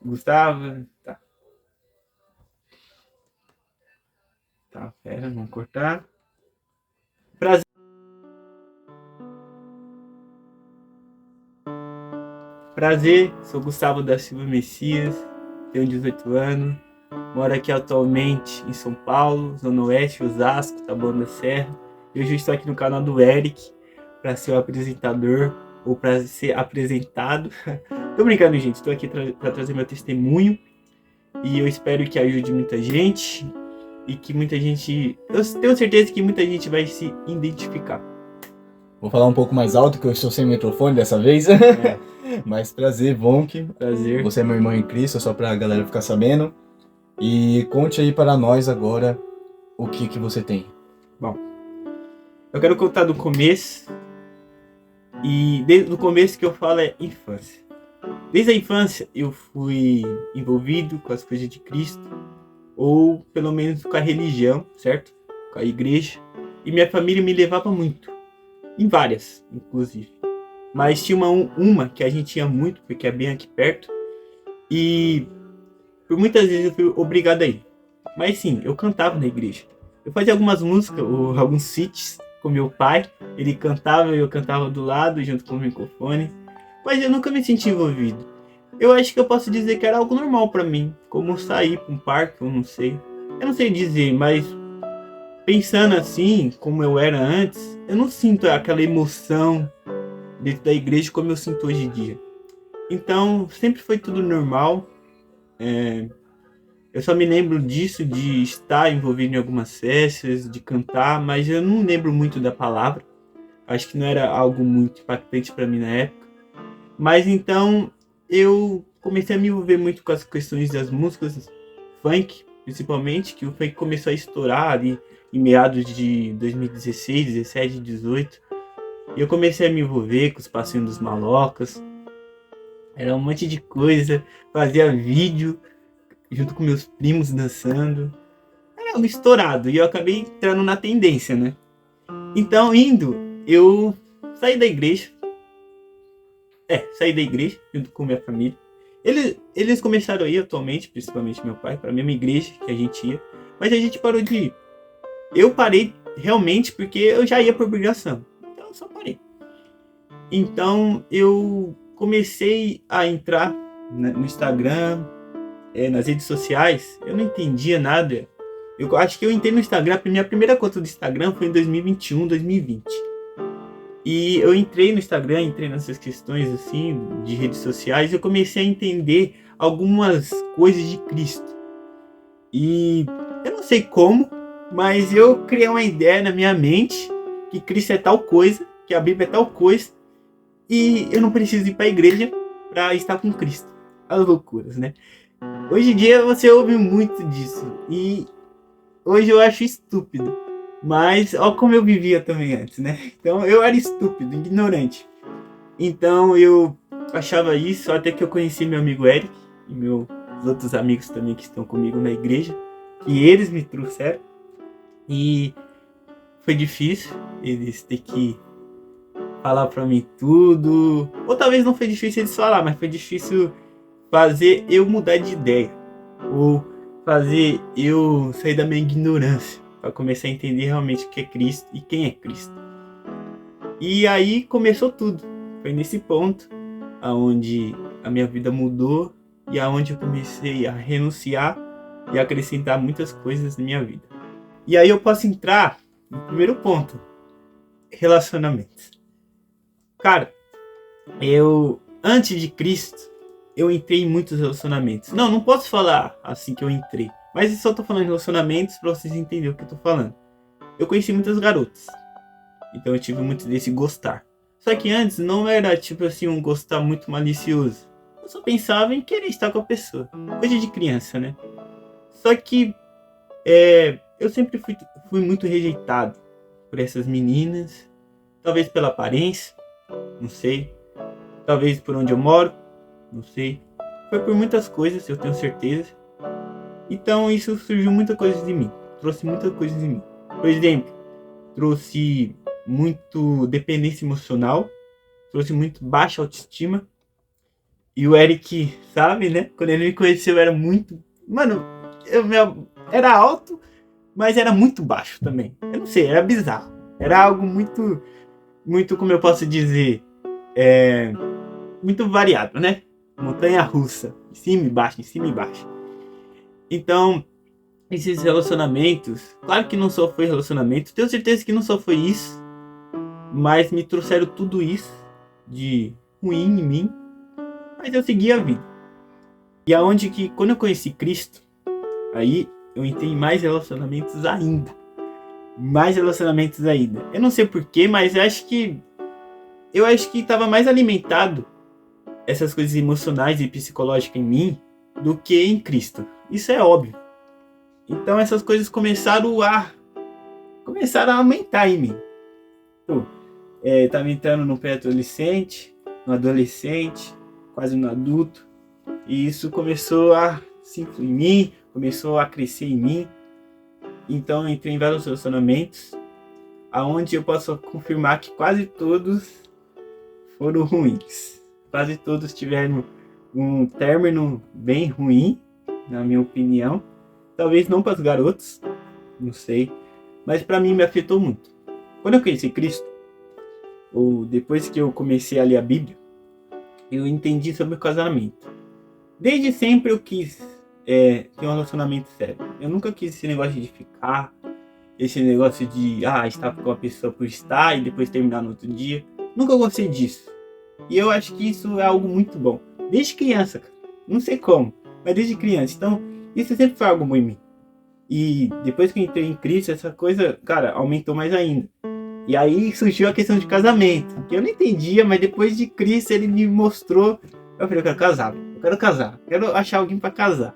Gustavo. Tá, tá, pera, vamos cortar. Prazer, prazer, sou Gustavo da Silva Messias, tenho 18 anos, moro aqui atualmente em São Paulo, Zona Oeste, Osasco, Taboão da Serra. E hoje eu estou aqui no canal do Eric para ser o apresentador ou para ser apresentado. Tô brincando, gente, estou aqui para trazer meu testemunho e eu espero que ajude muita gente e que muita gente, eu tenho certeza que muita gente vai se identificar. Vou falar um pouco mais alto, que eu estou sem microfone dessa vez. É, Mas prazer, Vonk. prazer. Você é meu irmão em Cristo, só pra galera ficar sabendo. E conte aí para nós agora o que você tem. Bom, eu quero contar do começo. E desde o começo que eu falo é infância. Desde a infância eu fui envolvido com as coisas de Cristo, ou pelo menos com a religião, certo? Com a igreja. E minha família me levava muito. Em várias, inclusive. Mas tinha uma que a gente ia muito, porque é bem aqui perto. E por muitas vezes eu fui obrigado a ir. Mas sim, eu cantava na igreja. Eu fazia algumas músicas, ou alguns feats com meu pai. Ele cantava e eu cantava do lado, junto com o microfone. Mas eu nunca me senti envolvido. Eu acho que eu posso dizer que era algo normal pra mim. Como sair pra um parque, eu não sei. Eu não sei dizer, mas pensando assim, como eu era antes, eu não sinto aquela emoção dentro da igreja como eu sinto hoje em dia. Então, sempre foi tudo normal. Eu só me lembro disso, de estar envolvido em algumas festas, de cantar, mas eu não lembro muito da palavra. Acho que não era algo muito impactante para mim na época. Mas então eu comecei a me envolver muito com as questões das músicas funk, principalmente, que o funk começou a estourar ali em meados de 2016, 17, 18. E eu comecei a me envolver com os passinhos dos malocas. Era um monte de coisa, fazia vídeo junto com meus primos dançando. Era algo estourado e eu acabei entrando na tendência, né? Então, eu saí da igreja. Saí da igreja junto com minha família. Eles começaram a ir atualmente, principalmente meu pai, para a mesma igreja que a gente ia. Mas a gente parou de ir. Eu parei realmente porque eu já ia por obrigação. Então eu só parei. Então eu comecei a entrar no Instagram, nas redes sociais. Eu não entendia nada. Eu acho que eu entrei no Instagram, minha primeira conta do Instagram foi em 2021, 2020. E eu entrei no Instagram, entrei nessas questões assim de redes sociais, e eu comecei a entender algumas coisas de Cristo. E eu não sei como, mas eu criei uma ideia na minha mente que Cristo é tal coisa, que a Bíblia é tal coisa, e eu não preciso ir para a igreja para estar com Cristo. As loucuras, né? Hoje em dia você ouve muito disso e hoje eu acho estúpido. Mas olha como eu vivia também antes, né? Então eu era estúpido, ignorante. Então eu achava isso até que eu conheci meu amigo Eric e meus outros amigos também que estão comigo na igreja, que eles me trouxeram. E foi difícil eles ter que falar pra mim tudo. Ou talvez não foi difícil eles falar, mas foi difícil fazer eu mudar de ideia. Ou fazer eu sair da minha ignorância para começar a entender realmente o que é Cristo e quem é Cristo. E aí começou tudo. Foi nesse ponto aonde a minha vida mudou e aonde eu comecei a renunciar e acrescentar muitas coisas na minha vida. E aí eu posso entrar no primeiro ponto, relacionamentos. Cara, eu antes de Cristo, eu entrei em muitos relacionamentos. Não posso falar assim que eu entrei, mas eu só tô falando de relacionamentos para vocês entenderem o que eu tô falando. Eu conheci muitas garotas, então eu tive muito desse gostar. Só que antes não era tipo assim um gostar muito malicioso. Eu só pensava em querer estar com a pessoa, coisa de criança, né? Só que eu sempre fui muito rejeitado por essas meninas, talvez pela aparência, não sei, talvez por onde eu moro, não sei. Foi por muitas coisas, eu tenho certeza. Então isso surgiu muita coisa de mim, trouxe muita coisa de mim. Por exemplo, trouxe muito dependência emocional, trouxe muito baixa autoestima E o Eric, sabe, né? Quando ele me conheceu, eu era muito... Mano, era alto, mas era muito baixo também. Eu não sei, era bizarro. Era algo muito, muito, como eu posso dizer, muito variado, né? Montanha russa, em cima e baixo, em cima e baixo. Então, esses relacionamentos, claro que não só foi relacionamento, tenho certeza que não só foi isso, mas me trouxeram tudo isso de ruim em mim, mas eu segui a vida. E aonde que, quando eu conheci Cristo, aí eu entrei em mais relacionamentos ainda. Mais relacionamentos ainda. Eu não sei porquê, mas eu acho que estava mais alimentado essas coisas emocionais e psicológicas em mim do que em Cristo. Isso é óbvio. Então essas coisas começaram a aumentar em mim. Pô, tava entrando no pré-adolescente, no adolescente, quase no adulto. E isso começou a se influir em mim, começou a crescer em mim. Então eu entrei em vários relacionamentos, aonde eu posso confirmar que quase todos foram ruins. Quase todos tiveram um término bem ruim, na minha opinião. Talvez não para os garotos, não sei, mas para mim me afetou muito. Quando eu conheci Cristo, ou depois que eu comecei a ler a Bíblia, eu entendi sobre o casamento. Desde sempre eu quis ter um relacionamento sério. Eu nunca quis esse negócio de ficar, esse negócio de estar com a pessoa por estar e depois terminar no outro dia. Nunca gostei disso. E eu acho que isso é algo muito bom. Desde criança, cara. Não sei como, mas desde criança. Então, isso sempre foi algo bom em mim. E depois que eu entrei em Cristo, essa coisa, cara, aumentou mais ainda. E aí surgiu a questão de casamento, que eu não entendia, mas depois de Cristo ele me mostrou. Eu falei, eu quero casar, eu quero achar alguém pra casar.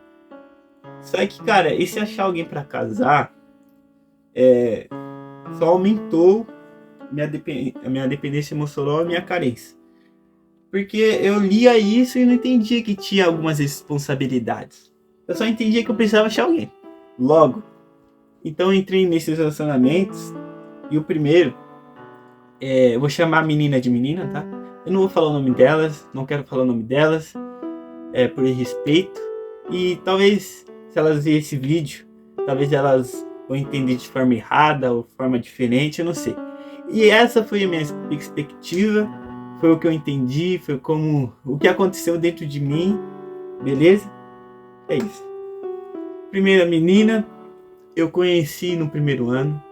Só que, cara, esse achar alguém pra casar só aumentou a minha dependência emocional e a minha carência. Porque eu lia isso e não entendia que tinha algumas responsabilidades. Eu só entendia que eu precisava achar alguém. Logo. Então eu entrei nesses relacionamentos. E o primeiro, eu vou chamar a menina de menina, tá? Eu não vou falar o nome delas, não quero falar o nome delas, por respeito. E talvez, se elas verem esse vídeo, talvez elas vão entender de forma errada ou forma diferente, eu não sei. E essa foi a minha perspectiva, foi o que eu entendi, foi como o que aconteceu dentro de mim, beleza? É isso. Primeira menina, eu conheci no primeiro ano.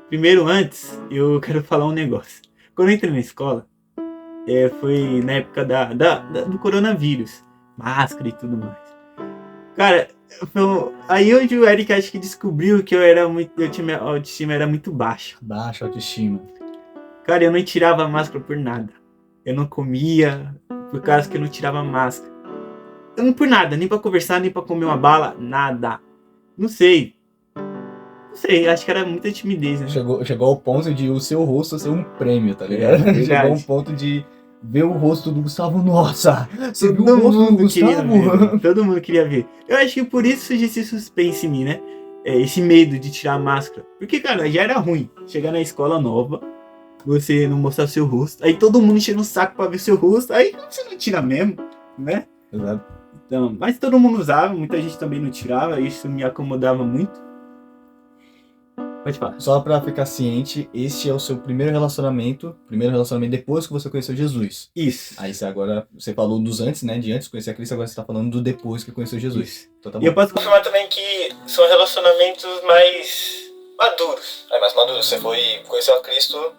Primeiro, antes, eu quero falar um negócio. Quando eu entrei na escola, foi na época do coronavírus, máscara e tudo mais. Cara, aí onde o Eric acho que descobriu que minha autoestima era muito baixa. Baixa autoestima. Cara, eu não tirava máscara por nada. Eu não comia por causa que eu não tirava máscara. Eu não por nada, nem pra conversar, nem pra comer uma bala, nada. Não sei, acho que era muita timidez, né? Chegou ao ponto de o seu rosto ser um prêmio, tá ligado? Chegou ao ponto de ver o rosto do Gustavo. Nossa, você viu o rosto do Gustavo? Todo mundo queria ver. Eu acho que por isso surgiu esse suspense em mim, né? Esse medo de tirar a máscara. Porque, cara, já era ruim chegar na escola nova, você não mostrar seu rosto, aí todo mundo enchendo o saco pra ver seu rosto, aí você não tira mesmo, né? Exato. Então, mas todo mundo usava, muita gente também não tirava, isso me acomodava muito. Pode falar. Só pra ficar ciente, esse é o seu primeiro relacionamento depois que você conheceu Jesus. Isso. Aí você falou dos antes, né? De antes de conhecer a Cristo, agora você tá falando do depois que conheceu Jesus. Isso. Então tá bom. E eu posso confirmar também que são relacionamentos mais maduros. Mais maduro, você conheceu a Cristo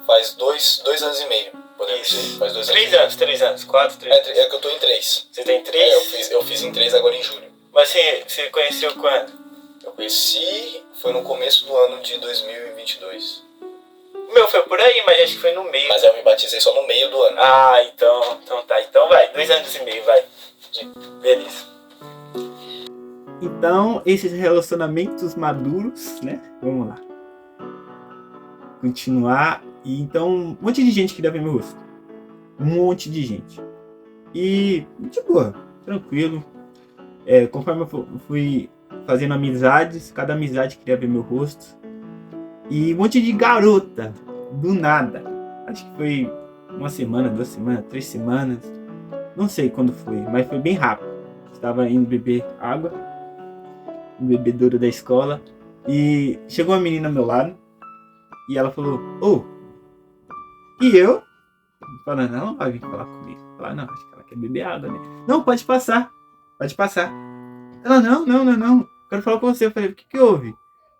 faz dois anos e meio. Podemos dizer. Faz 2 anos. 3 anos, 4, 3 anos. É que eu tô em 3. Você tem 3? Eu fiz em 3 agora em julho. Mas você conheceu quando? Eu conheci, foi no começo do ano de 2022. O meu foi por aí, mas acho que foi no meio. Mas eu me batizei só no meio do ano. Ah, então tá. Então vai, 2 anos e meio, vai. Beleza. Então, esses relacionamentos maduros, né? Vamos lá. Continuar. E então, um monte de gente queria ver meu rosto. Um monte de gente. E, de boa, tranquilo. Conforme eu fui fazendo amizades, cada amizade queria ver meu rosto. E um monte de garota, do nada. Acho que foi 1 semana, 2 semanas, 3 semanas. Não sei quando foi, mas foi bem rápido. Estava indo beber água, no bebedouro da escola, e chegou uma menina ao meu lado, e ela falou, e eu? Falando, ela não vai vir falar comigo. Falar, não, acho que ela quer beber água, né? Não, pode passar. Ela, não. Quero falar com você. Eu falei, o que houve?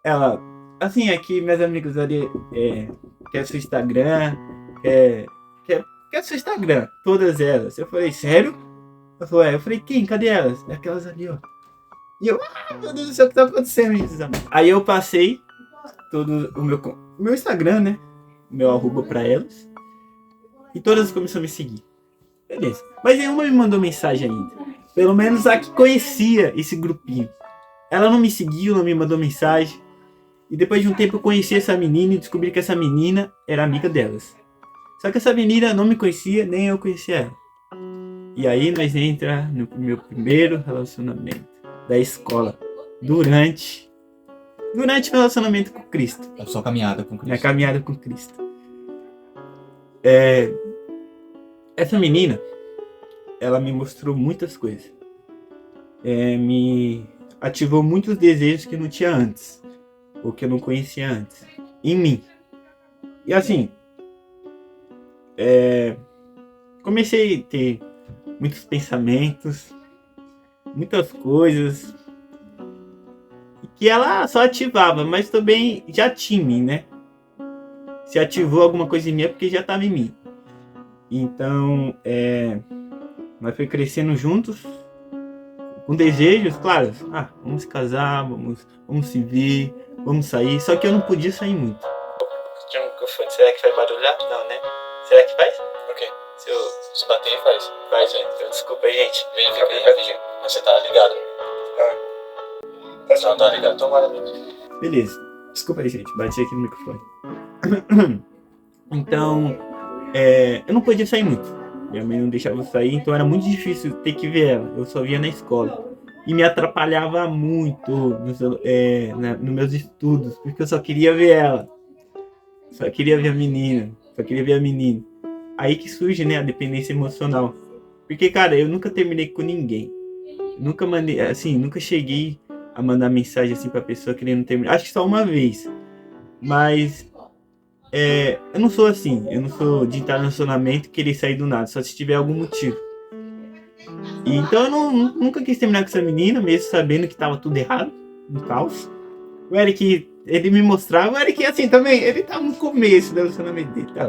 Ela, assim, aqui minhas amigas ali quer seu Instagram, quer seu Instagram, todas elas. Eu falei, sério? Ela falou, eu falei, quem? Cadê elas? É aquelas ali, ó. E eu, meu Deus do céu, o que tá acontecendo, Jesus? Aí eu passei todo o meu Instagram, né? Meu arroba pra elas. E todas começaram a me seguir. Beleza. Mas nenhuma me mandou mensagem ainda. Pelo menos a que conhecia esse grupinho. Ela não me seguiu, não me mandou mensagem. E depois de um tempo eu conheci essa menina e descobri que essa menina era amiga delas. Só que essa menina não me conhecia, nem eu conhecia ela. E aí nós entra no meu primeiro relacionamento da escola. Durante o relacionamento com Cristo. A sua caminhada com Cristo. Minha caminhada com Cristo. Essa menina, ela me mostrou muitas coisas. Me ativou muitos desejos que não tinha antes. Ou que eu não conhecia antes. Em mim. E assim, comecei a ter muitos pensamentos, muitas coisas que ela só ativava, mas também já tinha em mim, né? Se ativou alguma coisa em mim é porque já estava em mim. Então, nós foi crescendo juntos, com desejos, claro. Vamos se casar, vamos se ver, vamos sair. Só que eu não podia sair muito. Tinha um microfone, será que vai barulhar? Não, né? Será que faz? Por quê? Se bater, faz. Faz, então desculpa aí, gente. Vem, fica bem rapidinho. Você tá ligado? Não, tá ligado. Tomara. Beleza. Desculpa aí, gente. Bati aqui no microfone. Então, eu não podia sair muito. Minha mãe não deixava eu sair, então era muito difícil ter que ver ela. Eu só via na escola. E me atrapalhava muito nos meus estudos, porque eu só queria ver ela. Só queria ver a menina. Aí que surge, né, a dependência emocional. Porque, cara, eu nunca terminei com ninguém. Nunca mandei, assim, nunca cheguei a mandar mensagem assim pra pessoa querendo terminar. Acho que só uma vez. Mas eu não sou assim. Eu não sou de entrar no relacionamento e querer sair do nada. Só se tiver algum motivo. E então eu nunca quis terminar com essa menina, mesmo sabendo que tava tudo errado, no caos. O Eric, ele me mostrava. O Eric, assim, também, ele tava no começo do relacionamento dele, tá?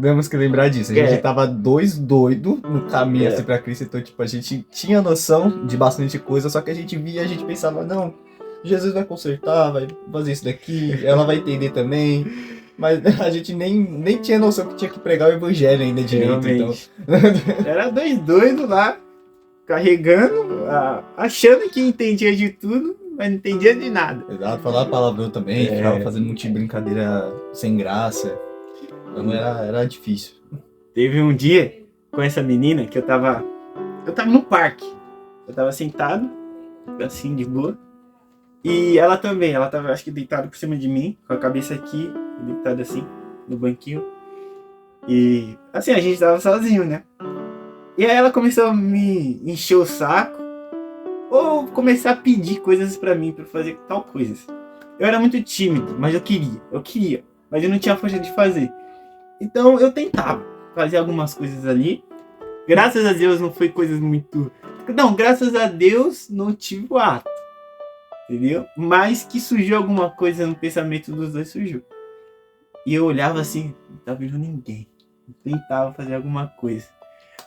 Temos que lembrar disso. A gente tava dois doidos no caminho assim pra Cristo. Então, tipo, a gente tinha noção de bastante coisa, só que a gente via, a gente pensava, não, Jesus vai consertar, vai fazer isso daqui, ela vai entender também. Mas a gente nem tinha noção que tinha que pregar o evangelho ainda direito. Então. Era dois doidos lá, carregando, achando que entendia de tudo, mas não entendia de nada. Exato, falava palavrão também, ficava fazendo um monte de brincadeira sem graça. Então era difícil. Teve um dia com essa menina que eu tava no parque. Eu tava sentado, assim, de boa. E ela também, ela tava, acho que, deitada por cima de mim, com a cabeça aqui, deitada assim, no banquinho. E, assim, a gente tava sozinho, né? E aí ela começou a me encher o saco, ou começar a pedir coisas pra mim, pra fazer tal coisas. Eu era muito tímido, mas eu queria, mas eu não tinha força de fazer. Então eu tentava fazer algumas coisas ali. Graças a Deus não foi coisas muito... Não, graças a Deus não tive o ato. Entendeu? Mas que surgiu alguma coisa no pensamento dos dois, surgiu. E eu olhava assim, não tava vendo ninguém. Eu tentava fazer alguma coisa.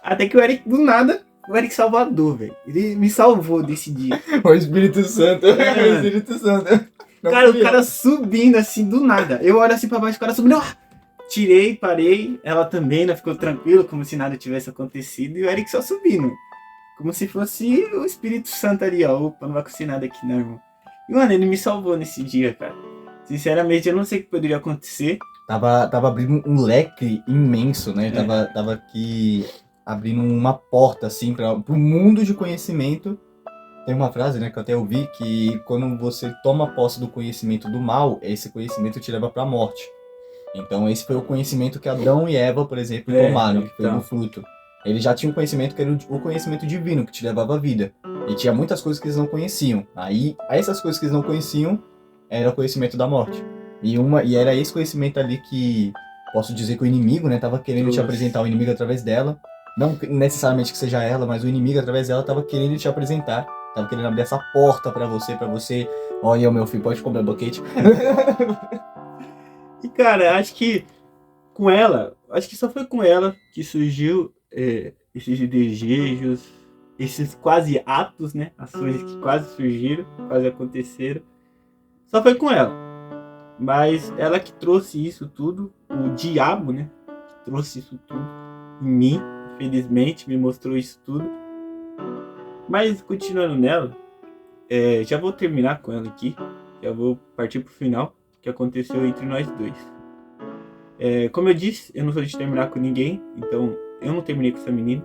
Até que o Eric, do nada, o Eric Salvador, velho. Ele me salvou desse dia. O Espírito Santo. O Espírito Santo. Cara, o cara subindo assim, do nada. Eu olho assim pra baixo, o cara subindo. Tirei, parei. Ela também, né? Ficou tranquila, como se nada tivesse acontecido. E o Eric só subindo. Como se fosse o Espírito Santo ali, ó. Opa, não vai acontecer nada aqui, não, irmão. E, mano, ele me salvou nesse dia, cara. Sinceramente, eu não sei o que poderia acontecer. Tava abrindo um leque imenso, né? Tava aqui abrindo uma porta, assim, pro mundo de conhecimento. Tem uma frase, né, que eu até ouvi, que quando você toma posse do conhecimento do mal, esse conhecimento te leva pra morte. Então, esse foi o conhecimento que Adão e Eva, por exemplo, tomaram, que foi do fruto. Ele já tinha um conhecimento que era o conhecimento divino, que te levava à vida. E tinha muitas coisas que eles não conheciam. Aí, essas coisas que eles não conheciam, era o conhecimento da morte. E era esse conhecimento ali que, posso dizer que o inimigo, né, tava querendo te apresentar o inimigo através dela. Não necessariamente que seja ela, mas o inimigo através dela tava querendo te apresentar. Tava querendo abrir essa porta pra você. Olha, meu filho, pode comprar boquete. E cara, acho que com ela, acho que só foi com ela que surgiu esses desejos, esses quase atos, né? Ações que quase surgiram, quase aconteceram. Só foi com ela. Mas ela que trouxe isso tudo, o diabo, né? Que trouxe isso tudo em mim, infelizmente, me mostrou isso tudo. Mas continuando nela, já vou terminar com ela aqui. Já vou partir pro final, que aconteceu entre nós dois. Como eu disse, eu não sou de terminar com ninguém, então eu não terminei com essa menina.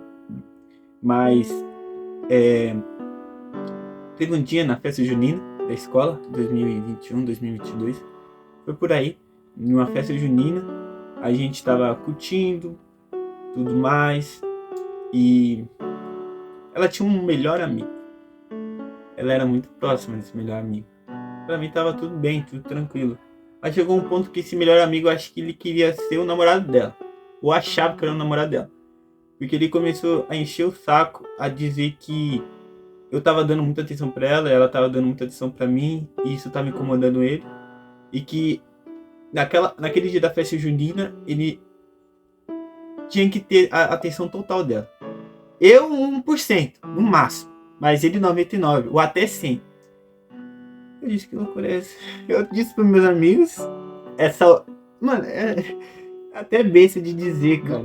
Mas teve um dia na festa junina da escola, 2021, 2022. Foi por aí, numa festa junina, a gente tava curtindo, tudo mais. E ela tinha um melhor amigo. Ela era muito próxima desse melhor amigo. Pra mim tava tudo bem, tudo tranquilo. Mas chegou um ponto que esse melhor amigo, acho que ele queria ser o namorado dela. Ou achava que era o namorado dela. Porque ele começou a encher o saco, a dizer que eu tava dando muita atenção pra ela tava dando muita atenção pra mim, e isso tava incomodando ele. E que naquele dia da festa junina, ele tinha que ter a atenção total dela. Eu 1%, no máximo. Mas ele 99%, ou até 100%. Eu disse, que loucura é essa? Eu disse pros meus amigos, mano, até besta de dizer, cara.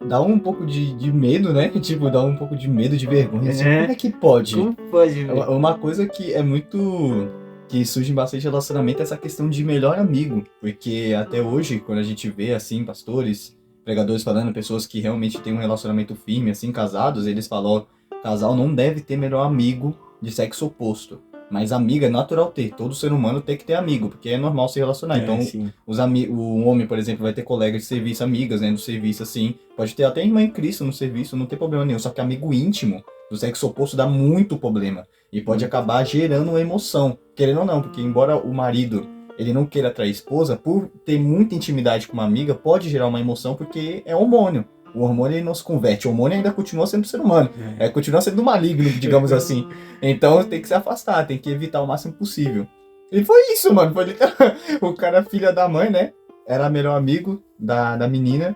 Dá um pouco de medo, né? Tipo, dá um pouco de medo, de vergonha. Assim, como é que pode? Como pode, velho? Uma coisa que é muito... que surge em bastante relacionamento é essa questão de melhor amigo. Porque até hoje, quando a gente vê, assim, pastores, pregadores falando, pessoas que realmente têm um relacionamento firme, assim, casados, eles falam, ó, casal não deve ter melhor amigo de sexo oposto. Mas amigo é natural ter. Todo ser humano tem que ter amigo, porque é normal se relacionar. Então, o homem, por exemplo, vai ter colegas de serviço, amigas, né, do serviço, assim. Pode ter até irmã em Cristo no serviço, não tem problema nenhum. Só que amigo íntimo do sexo oposto dá muito problema. E pode acabar gerando uma emoção. Querendo ou não, porque embora o marido ele não queira atrair a esposa, por ter muita intimidade com uma amiga, pode gerar uma emoção, porque é hormônio. O hormônio ele não se converte, o hormônio ainda continua sendo ser humano, continua sendo maligno, digamos assim. Então tem que se afastar, tem que evitar o máximo possível. E foi isso, mano. Foi o cara, filha da mãe, né? Era melhor amigo da menina.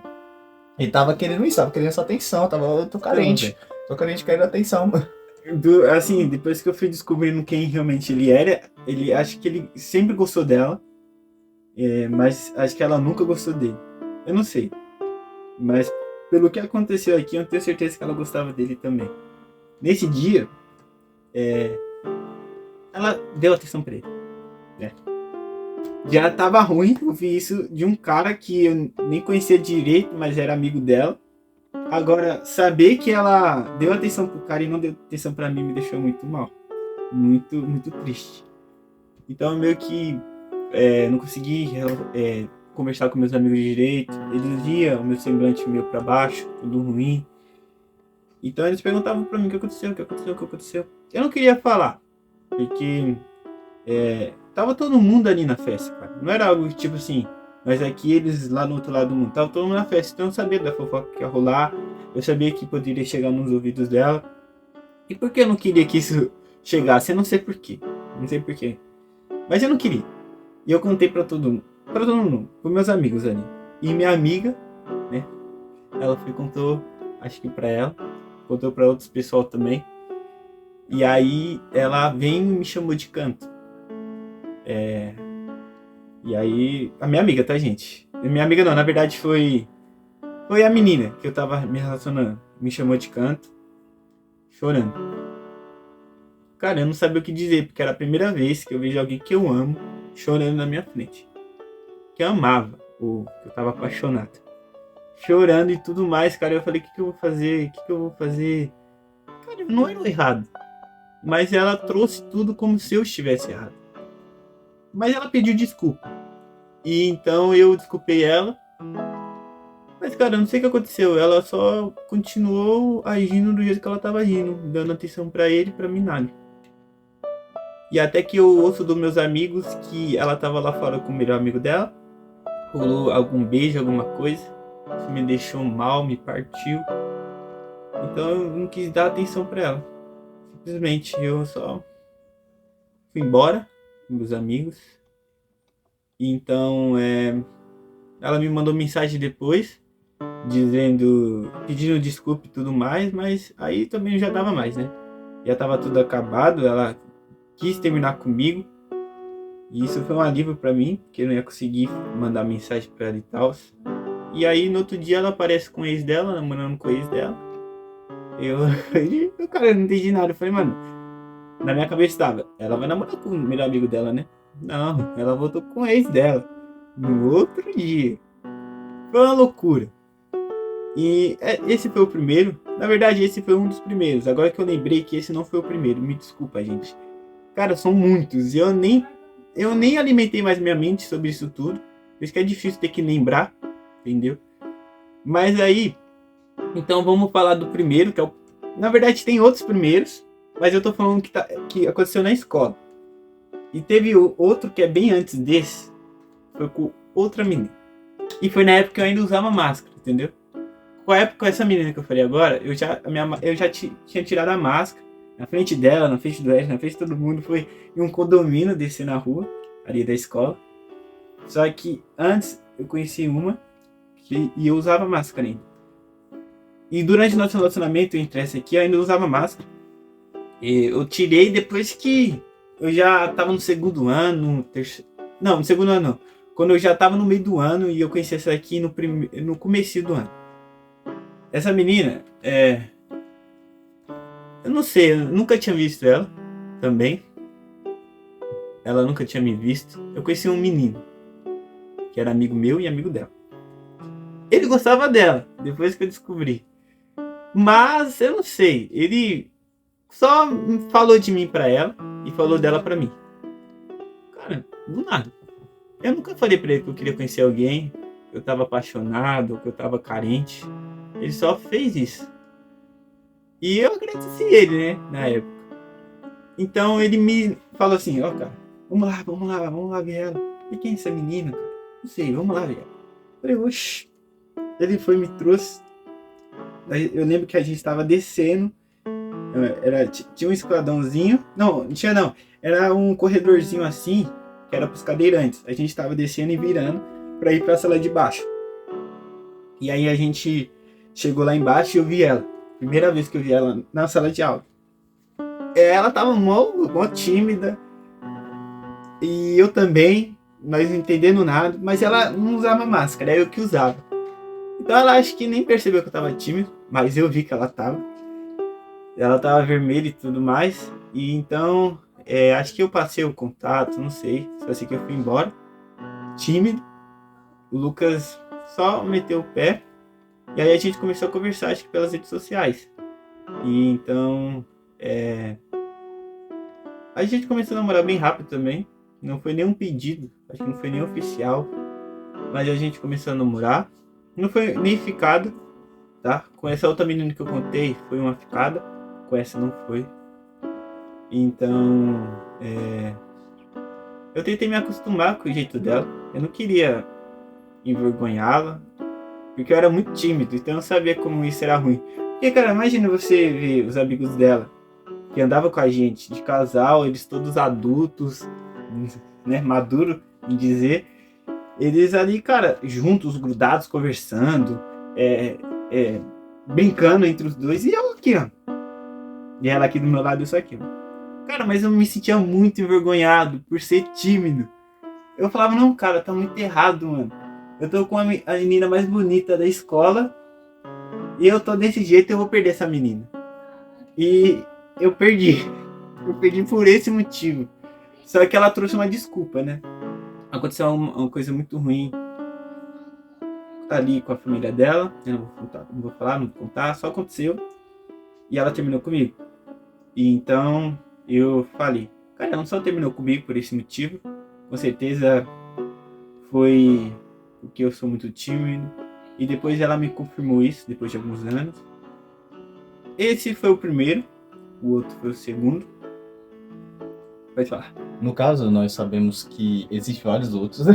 E tava querendo isso, tava querendo essa atenção. Eu tô carente querendo atenção. Assim, depois que eu fui descobrindo quem realmente ele era, acho que ele sempre gostou dela. Mas acho que ela nunca gostou dele. Eu não sei. Mas pelo que aconteceu aqui, eu tenho certeza que ela gostava dele também. Nesse dia, ela deu atenção pra ele. Já tava ruim ouvir isso de um cara que eu nem conhecia direito, mas era amigo dela. Agora, saber que ela deu atenção pro cara e não deu atenção pra mim me deixou muito mal. Muito, muito triste. Então, meio que não consegui conversar com meus amigos direito. Eles viam o meu semblante meio pra baixo, tudo ruim. Então eles perguntavam pra mim o que aconteceu. Eu não queria falar, porque tava todo mundo ali na festa, cara. Não era algo tipo assim, mas aqui eles lá no outro lado do mundo. Tava todo mundo na festa, então eu sabia da fofoca que ia rolar. Eu sabia que poderia chegar nos ouvidos dela. E por que eu não queria que isso chegasse? Eu não sei porquê. Mas eu não queria. E eu contei pra todo mundo. Pros meus amigos ali. E minha amiga, né? Ela contou, acho que pra ela. Contou pra outros pessoal também. E aí ela veio e me chamou de canto. E aí... A minha amiga, tá, gente? Minha amiga não, na verdade foi a menina que eu tava me relacionando. Me chamou de canto. Chorando. Cara, eu não sabia o que dizer, porque era a primeira vez que eu vejo alguém que eu amo chorando na minha frente. Que eu amava, ou que eu tava apaixonado. Chorando e tudo mais, cara. Eu falei, o que eu vou fazer? Cara, eu não era o errado. Mas ela trouxe tudo como se eu estivesse errado. Mas ela pediu desculpa. E então eu desculpei ela. Mas, cara, eu não sei o que aconteceu. Ela só continuou agindo do jeito que ela tava agindo, dando atenção pra ele, pra mim nada. E até que eu ouço dos meus amigos que ela tava lá fora com o melhor amigo dela. Rolou algum beijo, alguma coisa. Isso me deixou mal, me partiu. Então eu não quis dar atenção pra ela. Simplesmente eu só fui embora com meus amigos. E então ela me mandou mensagem depois, pedindo desculpa e tudo mais, mas aí também não já dava mais, né? Já tava tudo acabado, ela quis terminar comigo. E isso foi um alívio pra mim, porque eu não ia conseguir mandar mensagem pra ela e tal. E aí no outro dia ela aparece com o ex dela, namorando com o ex dela. Cara, eu não entendi nada. Eu falei, mano, na minha cabeça tava, ela vai namorar com o melhor amigo dela, né? Não, ela voltou com o ex dela. No outro dia. Foi uma loucura. E esse foi o primeiro. Na verdade, esse foi um dos primeiros. Agora que eu lembrei que esse não foi o primeiro. Me desculpa, gente. Cara, são muitos. E eu nem alimentei mais minha mente sobre isso tudo. Por isso que é difícil ter que lembrar. Entendeu? Mas aí, então vamos falar do primeiro, que é o... Na verdade, tem outros primeiros. Mas eu tô falando que aconteceu na escola. E teve outro que é bem antes desse. Foi com outra menina. E foi na época que eu ainda usava máscara, entendeu? Com a época, com essa menina que eu falei agora, eu já tinha tirado a máscara. Na frente dela, na frente do Ed, na frente de todo mundo. Foi em um condomínio descer na rua, ali da escola. Só que antes eu conheci uma e eu usava máscara ainda. E durante o nosso relacionamento entre essa aqui, eu ainda usava máscara. E eu tirei depois que eu já tava no segundo ano, terceiro... Não, no segundo ano não. Quando eu já tava no meio do ano e eu conheci essa aqui no começo do ano. Essa menina, eu não sei, eu nunca tinha visto ela também. Ela nunca tinha me visto. Eu conheci um menino, que era amigo meu e amigo dela. Ele gostava dela, depois que eu descobri. Mas, eu não sei, ele só falou de mim pra ela e falou dela pra mim. Cara, do nada. Eu nunca falei pra ele que eu queria conhecer alguém, que eu tava apaixonado, que eu tava carente. Ele só fez isso. E eu agradeci ele, né, na época. Então ele me falou assim, ó, cara, vamos lá ver ela. E quem é essa menina, cara? Não sei, vamos lá ver ela. Eu falei, oxi. Ele foi, me trouxe. Eu lembro que a gente tava descendo. Tinha um escadãozinho. Não tinha não. Era um corredorzinho assim, que era pros cadeirantes. A gente tava descendo e virando pra ir pra sala de baixo. E aí a gente chegou lá embaixo e eu vi ela. Primeira vez que eu vi ela na sala de aula. Ela tava mó tímida. E eu também, nós não entendendo nada. Mas ela não usava máscara, era eu que usava. Então ela acho que nem percebeu que eu tava tímido. Mas eu vi que ela tava. Ela tava vermelha e tudo mais. E então, acho que eu passei o contato, não sei. Só sei que eu fui embora. Tímido. O Lucas só meteu o pé. E aí a gente começou a conversar, acho que pelas redes sociais. E então, a gente começou a namorar bem rápido também. Não foi nenhum pedido, acho que não foi nem oficial. Mas a gente começou a namorar. Não foi nem ficada, tá? Com essa outra menina que eu contei, foi uma ficada. Com essa não foi. Então, eu tentei me acostumar com o jeito dela. Eu não queria envergonhá-la. Porque eu era muito tímido, então eu sabia como isso era ruim. Porque, cara, imagina você ver os amigos dela, que andavam com a gente, de casal, eles todos adultos, né, maduro em dizer. Eles ali, cara, juntos, grudados, conversando, brincando entre os dois. E eu aqui, ó. E ela aqui do meu lado, isso aqui, ó. Cara, mas eu me sentia muito envergonhado por ser tímido. Eu falava, não, cara, tá muito errado, mano. Eu tô com a menina mais bonita da escola e eu tô desse jeito, eu vou perder essa menina. E eu perdi. Eu perdi por esse motivo. Só que ela trouxe uma desculpa, né? Aconteceu uma coisa muito ruim ali com a família dela. Eu não vou falar, não vou contar, só aconteceu. E ela terminou comigo. E então eu falei, cara, ela não só terminou comigo por esse motivo. Com certeza foi porque eu sou muito tímido, E depois ela me confirmou isso, depois de alguns anos. Esse foi o primeiro, o outro foi o segundo. Pode falar. No caso, nós sabemos que existem vários outros.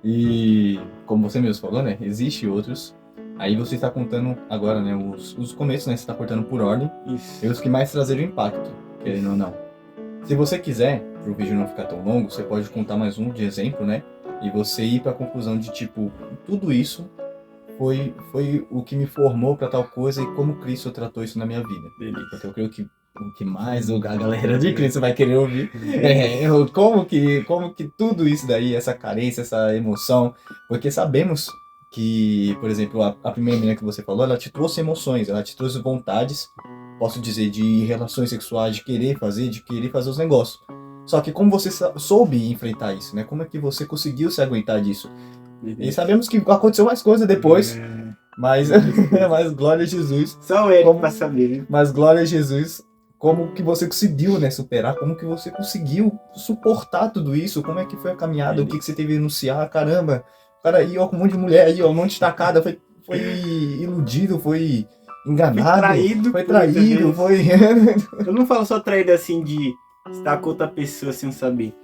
E, como você mesmo falou, né? Existem outros. Aí você está contando agora, né? Os começos, né? Você está cortando por ordem. Isso. E os que mais trazeram impacto, querendo ou não. Se você quiser, para o vídeo não ficar tão longo, você pode contar mais um de exemplo, né? E você ir para a conclusão de, tipo, tudo isso foi o que me formou para tal coisa e como Cristo tratou isso na minha vida. Beleza. Porque eu creio que o que mais a galera de Cristo vai querer ouvir é como que tudo isso daí, essa carência, essa emoção, porque sabemos que, por exemplo, a primeira menina que você falou, ela te trouxe emoções, ela te trouxe vontades, posso dizer, de relações sexuais, de querer fazer os negócios. Só que como você soube enfrentar isso, né? Como é que você conseguiu se aguentar disso? E sabemos que aconteceu mais coisa depois, mas glória a Jesus. Só ele pra saber, né? Mas glória a Jesus, como que você conseguiu, né, superar, como que você conseguiu suportar tudo isso, como é que foi a caminhada, o que você teve que denunciar, caramba, o cara aí, ó, com um monte de mulher aí, ó, um monte de tacada, foi iludido, foi enganado, foi traído, foi... Eu não falo só traído assim de estar com outra pessoa sem saber,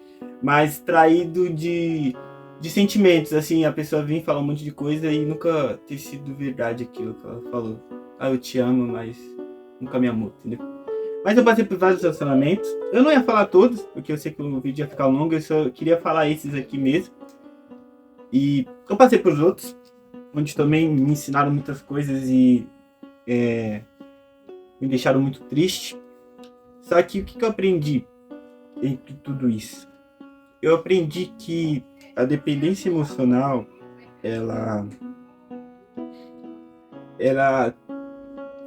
mas traído de sentimentos, assim, a pessoa vem falar um monte de coisa e nunca ter sido verdade aquilo que ela falou. Ah, eu te amo, mas nunca me amou, entendeu? Mas eu passei por vários relacionamentos. Eu não ia falar todos, porque eu sei que o vídeo ia ficar longo, eu só queria falar esses aqui mesmo. E eu passei por outros, onde também me ensinaram muitas coisas e me deixaram muito triste. Só que o que eu aprendi entre tudo isso? Eu aprendi que a dependência emocional, ela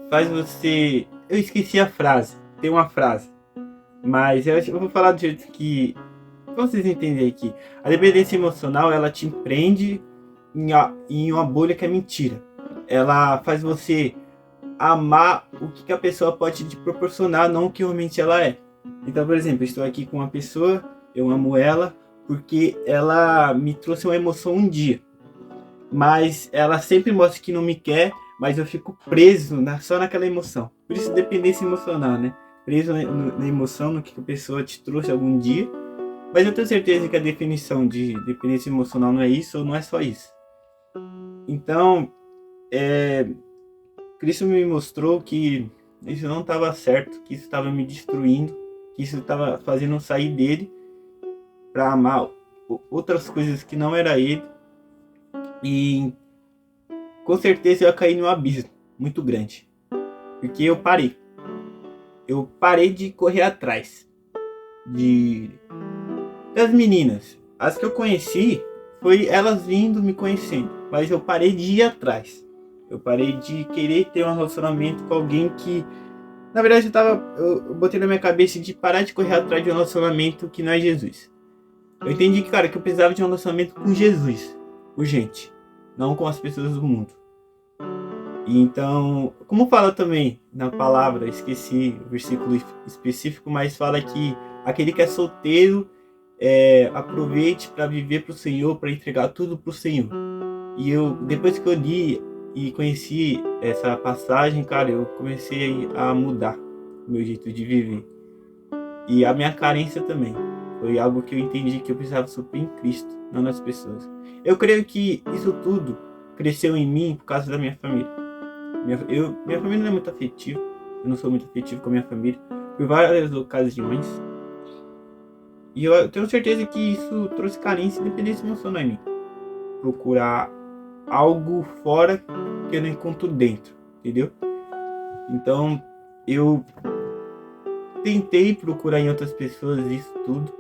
faz você... Eu esqueci a frase, tem uma frase, mas eu vou falar do jeito que vocês entenderem aqui. A dependência emocional, ela te prende em uma bolha que é mentira. Ela faz você amar o que a pessoa pode te proporcionar, não o que realmente ela é. Então, por exemplo, eu estou aqui com uma pessoa, eu amo ela, porque ela me trouxe uma emoção um dia. Mas ela sempre mostra que não me quer, mas eu fico preso só naquela emoção. Por isso, dependência emocional, né? Preso na emoção, no que a pessoa te trouxe algum dia. Mas eu tenho certeza que a definição de dependência emocional não é isso, ou não é só isso. Então, Cristo me mostrou que isso não estava certo, que isso estava me destruindo, que isso estava fazendo eu sair dele para amar outras coisas que não era ele. E com certeza eu ia cair num abismo muito grande, porque eu parei de correr atrás das meninas. As que eu conheci foi elas vindo me conhecendo, mas eu parei de ir atrás. Eu parei de querer ter um relacionamento com alguém que, na verdade, eu botei na minha cabeça de parar de correr atrás de um relacionamento que não é Jesus. Eu entendi que, cara, que eu precisava de um relacionamento com Jesus, urgente, não com as pessoas do mundo. E então, como fala também na palavra, esqueci o versículo específico, mas fala que aquele que é solteiro aproveite para viver para o Senhor, para entregar tudo para o Senhor. E depois que eu li e conheci essa passagem, cara, eu comecei a mudar o meu jeito de viver. E a minha carência também. Foi algo que eu entendi que eu precisava suprir em Cristo, não nas pessoas. Eu creio que isso tudo cresceu em mim por causa da minha família. Minha família não é muito afetiva. Eu não sou muito afetivo com a minha família, por várias ocasiões. E eu tenho certeza que isso trouxe carência e dependência emocional em mim. Procurar algo fora que eu não encontro dentro, entendeu? Então, eu tentei procurar em outras pessoas isso tudo.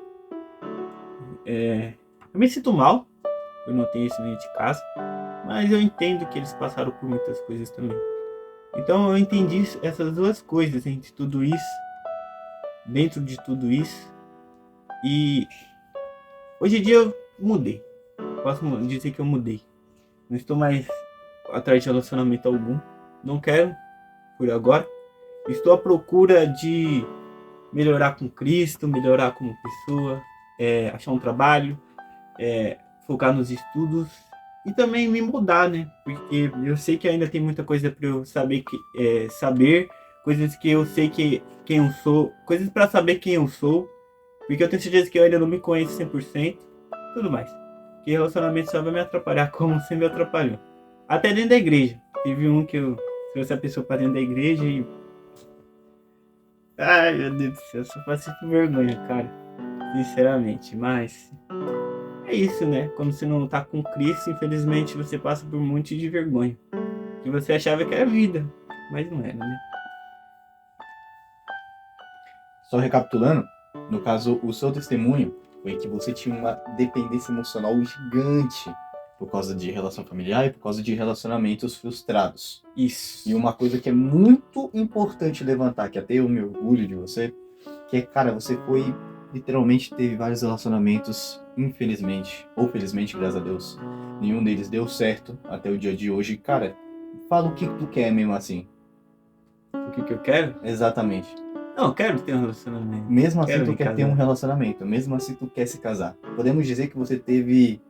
Eu me sinto mal, eu não tenho isso dentro de casa, mas eu entendo que eles passaram por muitas coisas também. Então eu entendi essas duas coisas entre tudo isso, dentro de tudo isso, e hoje em dia eu mudei. Posso dizer que eu mudei. Não estou mais atrás de relacionamento algum, não quero por agora. Estou à procura de melhorar com Cristo, melhorar como pessoa, achar um trabalho, focar nos estudos e também me mudar, né? Porque eu sei que ainda tem muita coisa para eu saber, saber, coisas que eu sei quem eu sou, coisas para saber quem eu sou, porque eu tenho certeza que eu ainda não me conheço 100%, tudo mais. Que relacionamento só vai me atrapalhar, como sempre me atrapalhou. Até dentro da igreja. Teve um que eu trouxe a pessoa para dentro da igreja e... Ai, meu Deus do céu, eu só passei por vergonha, cara. Sinceramente, mas... É isso, né? Quando você não tá com Cristo, infelizmente você passa por um monte de vergonha. Que você achava que era vida, mas não era, né? Só recapitulando, no caso, o seu testemunho foi que você tinha uma dependência emocional gigante por causa de relação familiar e por causa de relacionamentos frustrados. Isso. E uma coisa que é muito importante levantar, que até eu me orgulho de você, que é, cara, você foi, literalmente, teve vários relacionamentos, infelizmente, ou felizmente, graças a Deus, nenhum deles deu certo até o dia de hoje. Cara, fala o que tu quer mesmo assim. O que eu quero? Exatamente. Não, eu quero ter um relacionamento. Mesmo assim, Quero tu me quer casar. ter um relacionamento. Mesmo assim, tu quer se casar. Podemos dizer que você teve...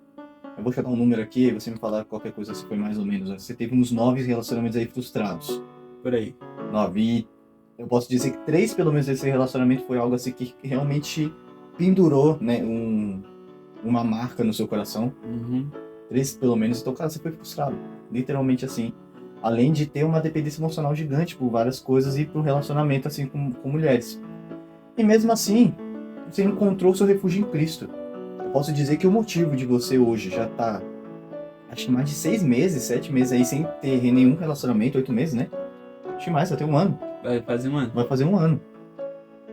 Eu vou chutar um número aqui, você me falar qualquer coisa se foi mais ou menos. Você teve uns 9 relacionamentos aí frustrados. Por aí. 9. E eu posso dizer que 3, pelo menos, desse relacionamento foi algo assim que realmente pendurou, né, uma marca no seu coração. Uhum. 3, pelo menos. Então, cara, você foi frustrado. Literalmente assim. Além de ter uma dependência emocional gigante por várias coisas e por relacionamento, assim, com mulheres. E mesmo assim, você encontrou seu refúgio em Cristo. Eu posso dizer que o motivo de você hoje já tá, acho que mais de 6 meses, 7 meses aí, sem ter nenhum relacionamento, 8 meses, né? Acho que mais, vai ter um ano. Vai fazer um ano. Vai fazer um ano.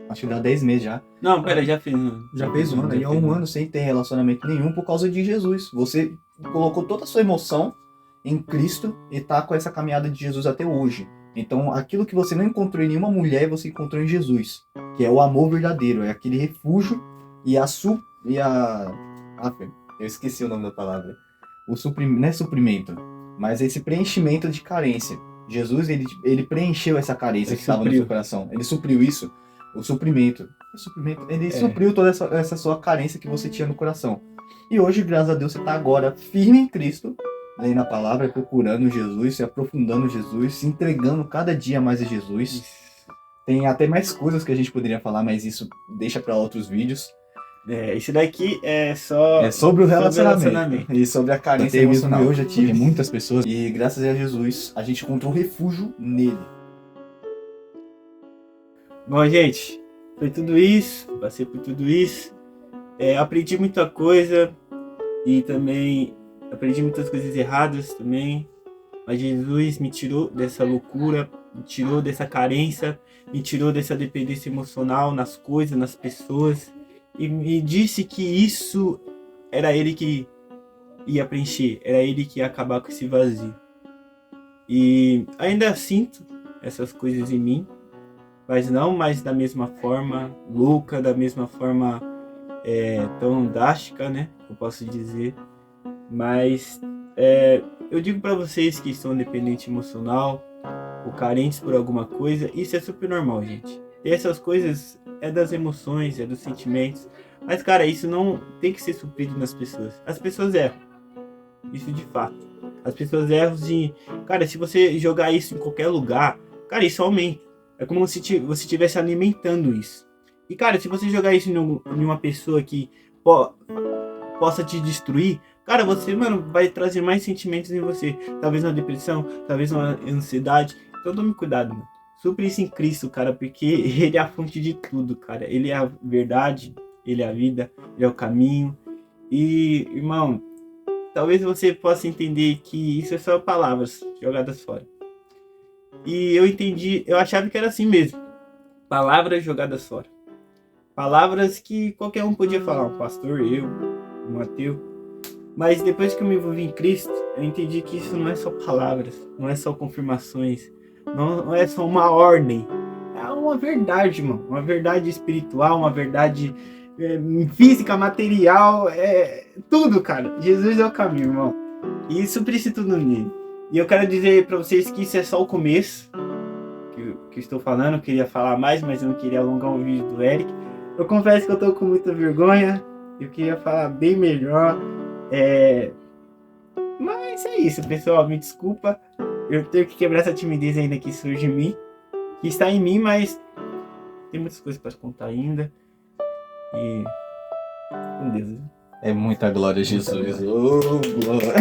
Acho que dá 10 meses já. Não, pera, já fez um ano. Já fez um ano, aí há um ano sem ter relacionamento nenhum por causa de Jesus. Você colocou toda a sua emoção em Cristo e tá com essa caminhada de Jesus até hoje. Então, aquilo que você não encontrou em nenhuma mulher, você encontrou em Jesus, que é o amor verdadeiro, é aquele refúgio e eu esqueci o nome da palavra. Não é suprimento, mas esse preenchimento de carência. Jesus, ele preencheu essa carência que estava no seu coração. Ele supriu isso, o suprimento. Ele supriu toda essa sua carência que você tinha no coração. E hoje, graças a Deus, você está agora firme em Cristo, lendo a palavra, procurando Jesus, se aprofundando em Jesus, se entregando cada dia mais a Jesus. Tem até mais coisas que a gente poderia falar, mas isso deixa para outros vídeos. Esse daqui é só... É sobre o relacionamento. E sobre a carência emocional. Eu já tive muitas pessoas e graças a Jesus a gente encontrou refúgio nele. Bom, gente, foi tudo isso. Passei por tudo isso. Aprendi muita coisa e também aprendi muitas coisas erradas também. Mas Jesus me tirou dessa loucura, me tirou dessa carência, me tirou dessa dependência emocional nas coisas, nas pessoas. E me disse que isso era Ele que ia preencher, era Ele que ia acabar com esse vazio. E ainda sinto essas coisas em mim, mas não mais da mesma forma louca, da mesma forma tão drástica, né? Eu posso dizer. Mas eu digo para vocês que estão dependentes emocional ou carentes por alguma coisa, isso é super normal, gente. E essas coisas é das emoções, é dos sentimentos. Mas, cara, isso não tem que ser suprido nas pessoas. As pessoas erram. Isso de fato. As pessoas erram de... Cara, se você jogar isso em qualquer lugar, cara, isso aumenta. É como se você estivesse alimentando isso. E, cara, se você jogar isso em uma pessoa que possa te destruir, cara, você, mano, vai trazer mais sentimentos em você. Talvez uma depressão, talvez uma ansiedade. Então tome cuidado, mano. Supre isso em Cristo, cara, porque Ele é a fonte de tudo, cara. Ele é a verdade, Ele é a vida, Ele é o caminho. E, irmão, talvez você possa entender que isso é só palavras jogadas fora. E eu entendi, eu achava que era assim mesmo. Palavras jogadas fora. Palavras que qualquer um podia falar, um pastor, eu, um ateu. Mas depois que eu me envolvi em Cristo, eu entendi que isso não é só palavras, não é só confirmações, não é só uma ordem. É uma verdade, mano. Uma verdade espiritual, uma verdade física, material, tudo, cara. Jesus é o caminho, irmão. E isso precisa tudo nele. E eu quero dizer pra vocês que isso é só o começo que eu estou falando. Eu queria falar mais, mas eu não queria alongar o vídeo do Eric. Eu confesso que eu tô com muita vergonha. Eu queria falar bem melhor. Mas é isso, pessoal. Me desculpa. Eu tenho que quebrar essa timidez ainda que surge em mim. Que está em mim, mas tem muitas coisas para contar ainda. E com Deus. É muita glória a Jesus. Glória.